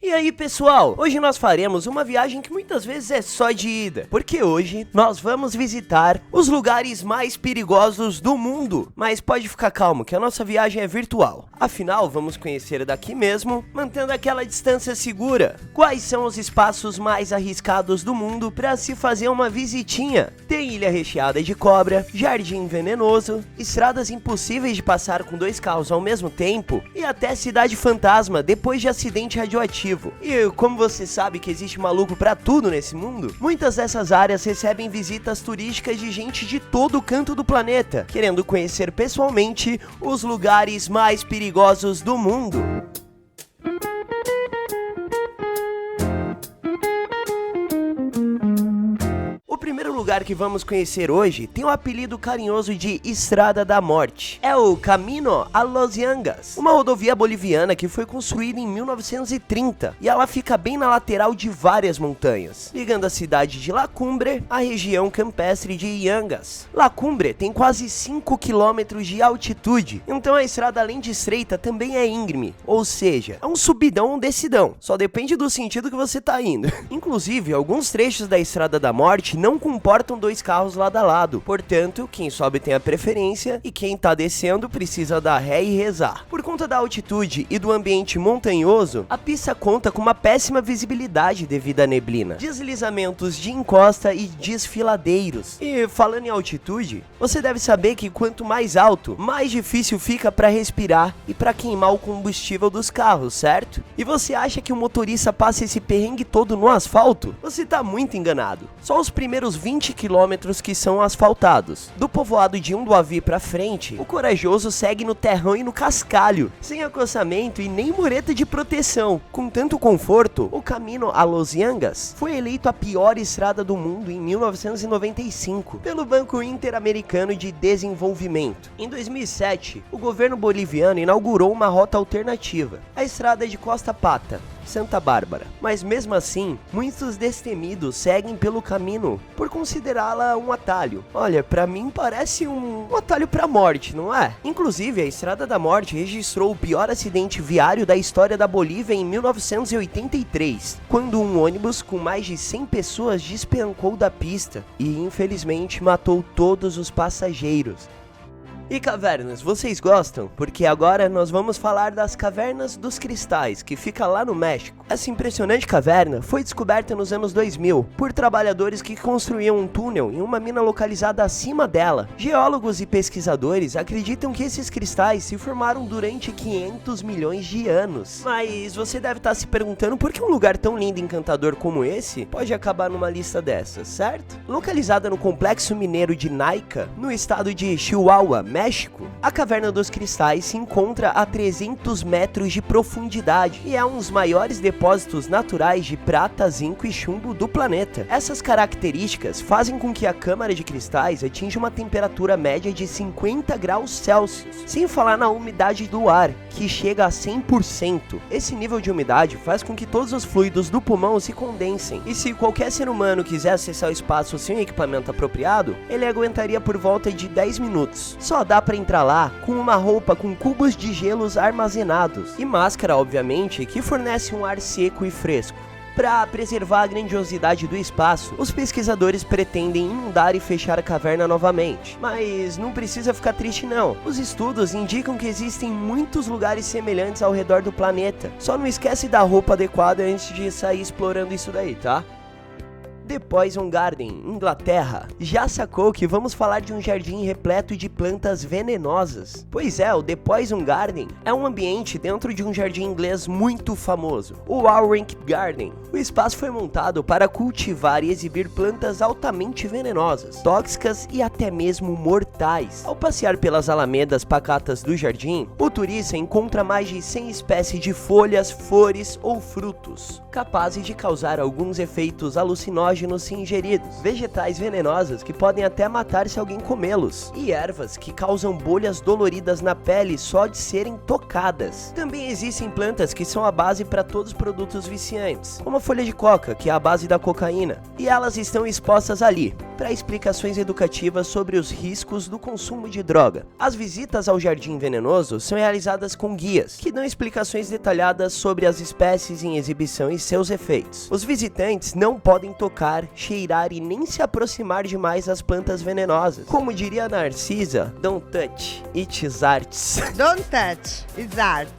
E aí pessoal, hoje nós faremos uma viagem que muitas vezes é só de ida, porque hoje nós vamos visitar os lugares mais perigosos do mundo. Mas pode ficar calmo que a nossa viagem é virtual, afinal vamos conhecer daqui mesmo, mantendo aquela distância segura. Quais são os espaços mais arriscados do mundo para se fazer uma visitinha? Tem ilha recheada de cobra, jardim venenoso, estradas impossíveis de passar com 2 carros ao mesmo tempo e até cidade fantasma depois de acidente radioativo. E como você sabe que existe maluco pra tudo nesse mundo, muitas dessas áreas recebem visitas turísticas de gente de todo canto do planeta, querendo conhecer pessoalmente os lugares mais perigosos do mundo. O primeiro lugar que vamos conhecer hoje tem o apelido carinhoso de Estrada da Morte. É o Camino a los Llangas, uma rodovia boliviana que foi construída em 1930 e ela fica bem na lateral de várias montanhas, ligando a cidade de La Cumbre à região campestre de Llangas. La Cumbre tem quase 5 km de altitude, então a estrada além de estreita também é íngreme, ou seja, é um subidão ou um descidão, só depende do sentido que você tá indo. Inclusive, alguns trechos da Estrada da Morte não comportam 2 carros lado a lado, portanto, quem sobe tem a preferência e quem tá descendo precisa dar ré e rezar. Por conta da altitude e do ambiente montanhoso, a pista conta com uma péssima visibilidade devido à neblina, deslizamentos de encosta e desfiladeiros. E falando em altitude, você deve saber que quanto mais alto, mais difícil fica para respirar e para queimar o combustível dos carros, certo? E você acha que o motorista passa esse perrengue todo no asfalto? Você tá muito enganado. Só os primeiros 20 quilômetros que são asfaltados. Do povoado de Unduavi pra frente, o corajoso segue no terrão e no cascalho, sem acostamento e nem mureta de proteção. Com tanto conforto, o Camino a los Llangas foi eleito a pior estrada do mundo em 1995 pelo Banco Interamericano de Desenvolvimento. Em 2007, o governo boliviano inaugurou uma rota alternativa, a estrada de Costa Pata, Santa Bárbara. Mas mesmo assim, muitos destemidos seguem pelo caminho por considerá-la um atalho. Olha, pra mim parece um atalho pra morte, não é? Inclusive, a Estrada da Morte registrou o pior acidente viário da história da Bolívia em 1983, quando um ônibus com mais de 100 pessoas despencou da pista e infelizmente matou todos os passageiros. E cavernas, vocês gostam? Porque agora nós vamos falar das Cavernas dos Cristais, que fica lá no México. Essa impressionante caverna foi descoberta nos anos 2000 por trabalhadores que construíam um túnel em uma mina localizada acima dela. Geólogos e pesquisadores acreditam que esses cristais se formaram durante 500 milhões de anos. Mas você deve estar se perguntando por que um lugar tão lindo e encantador como esse pode acabar numa lista dessas, certo? Localizada no complexo mineiro de Naica, no estado de Chihuahua, México, a Caverna dos Cristais se encontra a 300 metros de profundidade e é um dos maiores depósitos naturais de prata, zinco e chumbo do planeta. Essas características fazem com que a câmara de cristais atinja uma temperatura média de 50 graus Celsius, sem falar na umidade do ar, que chega a 100%. Esse nível de umidade faz com que todos os fluidos do pulmão se condensem, e se qualquer ser humano quiser acessar o espaço sem equipamento apropriado, ele aguentaria por volta de 10 minutos. Só dá pra entrar lá com uma roupa com cubos de gelos armazenados e máscara, obviamente, que fornece um ar seco e fresco. Para preservar a grandiosidade do espaço, os pesquisadores pretendem inundar e fechar a caverna novamente. Mas não precisa ficar triste não. Os estudos indicam que existem muitos lugares semelhantes ao redor do planeta. Só não esquece da roupa adequada antes de sair explorando isso daí, tá? The Poison Garden, Inglaterra. Já sacou que vamos falar de um jardim repleto de plantas venenosas? Pois é, o The Poison Garden é um ambiente dentro de um jardim inglês muito famoso, o Warwick Garden. O espaço foi montado para cultivar e exibir plantas altamente venenosas, tóxicas e até mesmo mortais. Ao passear pelas alamedas pacatas do jardim, o turista encontra mais de 100 espécies de folhas, flores ou frutos, capazes de causar alguns efeitos alucinógenos se ingeridos, vegetais venenosos que podem até matar se alguém comê-los, e ervas que causam bolhas doloridas na pele só de serem tocadas. Também existem plantas que são a base para todos os produtos viciantes, como a folha de coca, que é a base da cocaína, e elas estão expostas ali. para explicações educativas sobre os riscos do consumo de droga. As visitas ao Jardim Venenoso são realizadas com guias, que dão explicações detalhadas sobre as espécies em exibição e seus efeitos. Os visitantes não podem tocar, cheirar e nem se aproximar demais das plantas venenosas. Como diria a Narcisa, don't touch, it is art. Don't touch, it's art.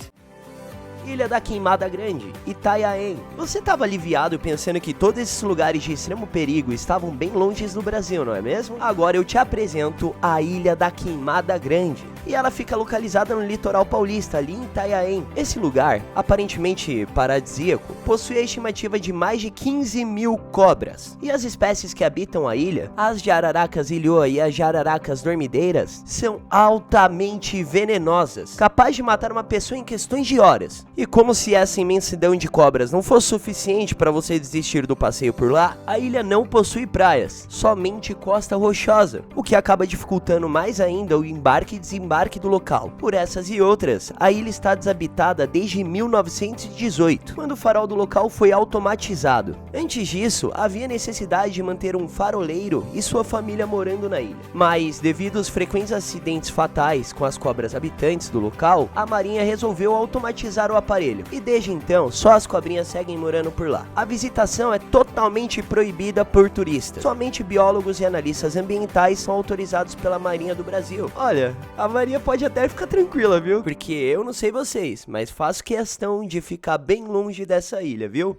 Ilha da Queimada Grande, Itanhaém. Você estava aliviado pensando que todos esses lugares de extremo perigo estavam bem longe do Brasil, não é mesmo? Agora eu te apresento a Ilha da Queimada Grande. E ela fica localizada no litoral paulista, ali em Itanhaém. Esse lugar, aparentemente paradisíaco, possui a estimativa de mais de 15 mil cobras. E as espécies que habitam a ilha, as jararacas ilhoa e as jararacas dormideiras, são altamente venenosas, capazes de matar uma pessoa em questões de horas. E como se essa imensidão de cobras não fosse suficiente para você desistir do passeio por lá, a ilha não possui praias, somente costa rochosa, o que acaba dificultando mais ainda o embarque e desembarque do local. Por essas e outras, a ilha está desabitada desde 1918, quando o farol do local foi automatizado. Antes disso, havia necessidade de manter um faroleiro e sua família morando na ilha. Mas, devido aos frequentes acidentes fatais com as cobras habitantes do local, a Marinha resolveu automatizar o aparelho, e desde então, só as cobrinhas seguem morando por lá. A visitação é totalmente proibida por turistas. Somente biólogos e analistas ambientais são autorizados pela Marinha do Brasil. Olha, a Marinha pode até ficar tranquila, viu? Porque eu não sei vocês, mas faço questão de ficar bem longe dessa ilha, viu?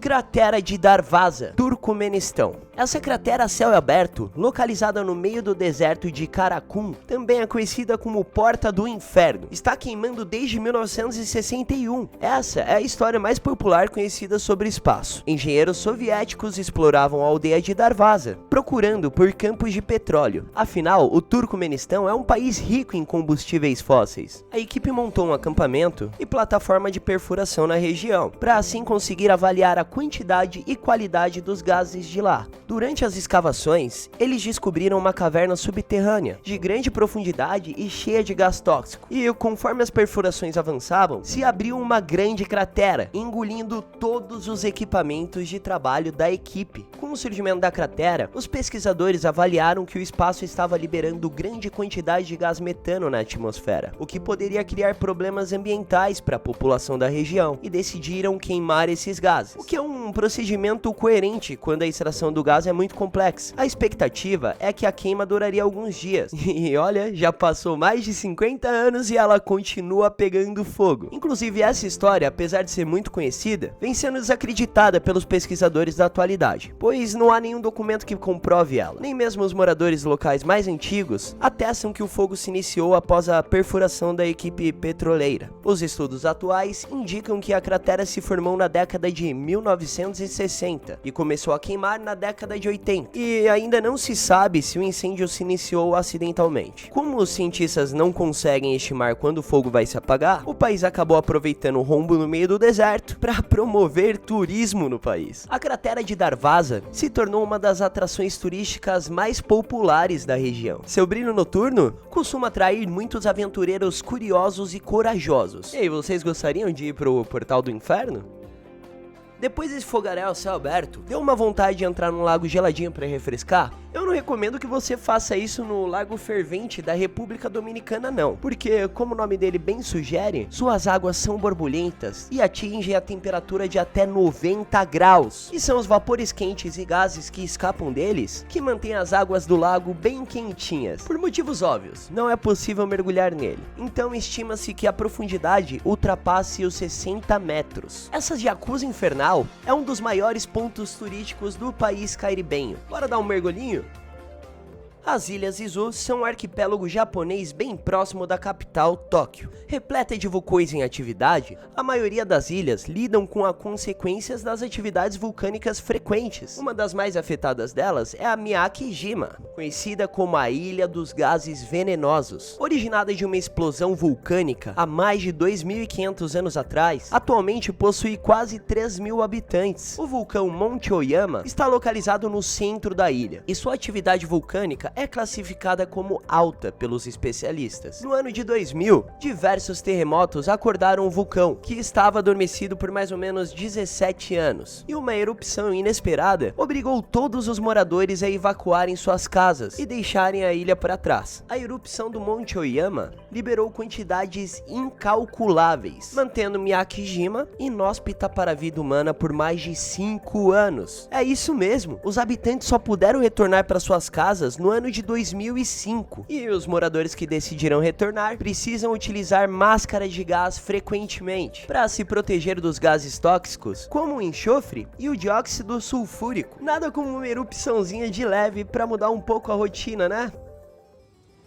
Cratera de Darvaza, Turcomenistão. Essa cratera a céu aberto, localizada no meio do deserto de Karakum, também é conhecida como Porta do Inferno, está queimando desde 1961. Essa é a história mais popular conhecida sobre o espaço. Engenheiros soviéticos exploravam a aldeia de Darvaza, procurando por campos de petróleo. Afinal, o Turcomenistão é um país rico em combustíveis fósseis. A equipe montou um acampamento e plataforma de perfuração na região, para assim conseguir avaliar a quantidade e qualidade dos gases de lá. Durante as escavações, eles descobriram uma caverna subterrânea, de grande profundidade e cheia de gás tóxico. E conforme as perfurações avançavam, se abriu uma grande cratera, engolindo todos os equipamentos de trabalho da equipe. Com o surgimento da cratera, os pesquisadores avaliaram que o espaço estava liberando grande quantidade de gás metano na atmosfera, o que poderia criar problemas ambientais para a população da região, e decidiram queimar esses gases, o que é um procedimento coerente quando a extração do gás é muito complexa. A expectativa é que a queima duraria alguns dias, e olha, já passou mais de 50 anos e ela continua pegando fogo. Inclusive essa história, apesar de ser muito conhecida, vem sendo desacreditada pelos pesquisadores da atualidade, pois não há nenhum documento que comprove ela. Nem mesmo os moradores locais mais antigos atestam que o fogo se iniciou após a perfuração da equipe petroleira. Os estudos atuais indicam que a cratera se formou na década de 1960 e começou a queimar na década de 80, e ainda não se sabe se o incêndio se iniciou acidentalmente. Como os cientistas não conseguem estimar quando o fogo vai se apagar, o país acabou aproveitando o rombo no meio do deserto para promover turismo no país. A cratera de Darvaza se tornou uma das atrações turísticas mais populares da região. Seu brilho noturno costuma atrair muitos aventureiros curiosos e corajosos. E aí, vocês gostariam de ir pro Portal do Inferno? Depois desse fogaréu a céu aberto, deu uma vontade de entrar num lago geladinho para refrescar? Eu não recomendo que você faça isso no Lago Fervente da República Dominicana não, porque, como o nome dele bem sugere, suas águas são borbulentas e atingem a temperatura de até 90 graus. E são os vapores quentes e gases que escapam deles que mantêm as águas do lago bem quentinhas. Por motivos óbvios, não é possível mergulhar nele, então estima-se que a profundidade ultrapasse os 60 metros. Essa jacuzzi infernal é um dos maiores pontos turísticos do país caribenho. Bora dar um mergulhinho? As Ilhas Izu são um arquipélago japonês bem próximo da capital, Tóquio. Repleta de vulcões em atividade, a maioria das ilhas lidam com as consequências das atividades vulcânicas frequentes. Uma das mais afetadas delas é a Miyake-jima, conhecida como a Ilha dos Gases Venenosos. Originada de uma explosão vulcânica há mais de 2.500 anos atrás, atualmente possui quase 3.000 habitantes. O vulcão Monte Oyama está localizado no centro da ilha, e sua atividade vulcânica é classificada como alta pelos especialistas. No ano de 2000, diversos terremotos acordaram o vulcão, que estava adormecido por mais ou menos 17 anos, e uma erupção inesperada obrigou todos os moradores a evacuarem suas casas e deixarem a ilha para trás. A erupção do Monte Oyama liberou quantidades incalculáveis, mantendo Miyakijima inóspita para a vida humana por mais de 5 anos. É isso mesmo, os habitantes só puderam retornar para suas casas no ano de 2005, e os moradores que decidiram retornar precisam utilizar máscaras de gás frequentemente para se proteger dos gases tóxicos, como o enxofre e o dióxido sulfúrico. Nada como uma erupçãozinha de leve para mudar um pouco a rotina, né?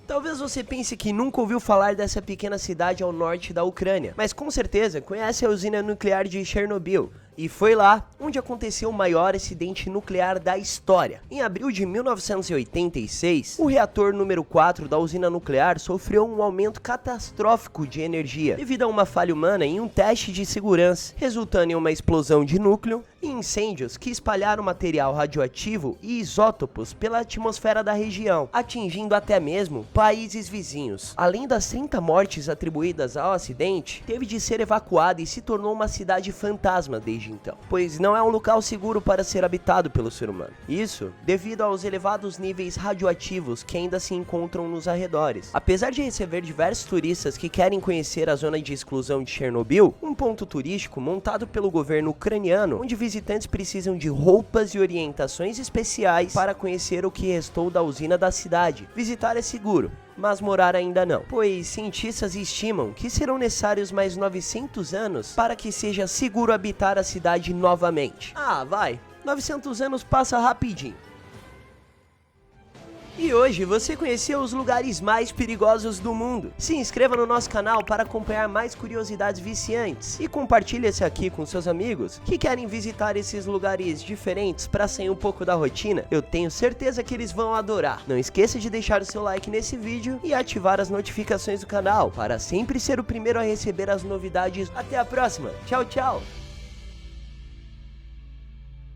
Talvez você pense que nunca ouviu falar dessa pequena cidade ao norte da Ucrânia, mas com certeza conhece a usina nuclear de Chernobyl. E foi lá onde aconteceu o maior acidente nuclear da história. Em abril de 1986, o reator número 4 da usina nuclear sofreu um aumento catastrófico de energia devido a uma falha humana em um teste de segurança, resultando em uma explosão de núcleo e incêndios que espalharam material radioativo e isótopos pela atmosfera da região, atingindo até mesmo países vizinhos. Além das 30 mortes atribuídas ao acidente, teve de ser evacuada e se tornou uma cidade fantasma desde então, pois não é um local seguro para ser habitado pelo ser humano. Isso devido aos elevados níveis radioativos que ainda se encontram nos arredores. Apesar de receber diversos turistas que querem conhecer a zona de exclusão de Chernobyl, um ponto turístico montado pelo governo ucraniano, onde visitantes precisam de roupas e orientações especiais para conhecer o que restou da usina da cidade. Visitar é seguro, mas morar ainda não, pois cientistas estimam que serão necessários mais 900 anos para que seja seguro habitar a cidade novamente. 900 anos passa rapidinho. E hoje você conheceu os lugares mais perigosos do mundo. Se inscreva no nosso canal para acompanhar mais curiosidades viciantes e compartilhe esse aqui com seus amigos que querem visitar esses lugares diferentes para sair um pouco da rotina. Eu tenho certeza que eles vão adorar. Não esqueça de deixar o seu like nesse vídeo e ativar as notificações do canal para sempre ser o primeiro a receber as novidades. Até a próxima. Tchau, tchau.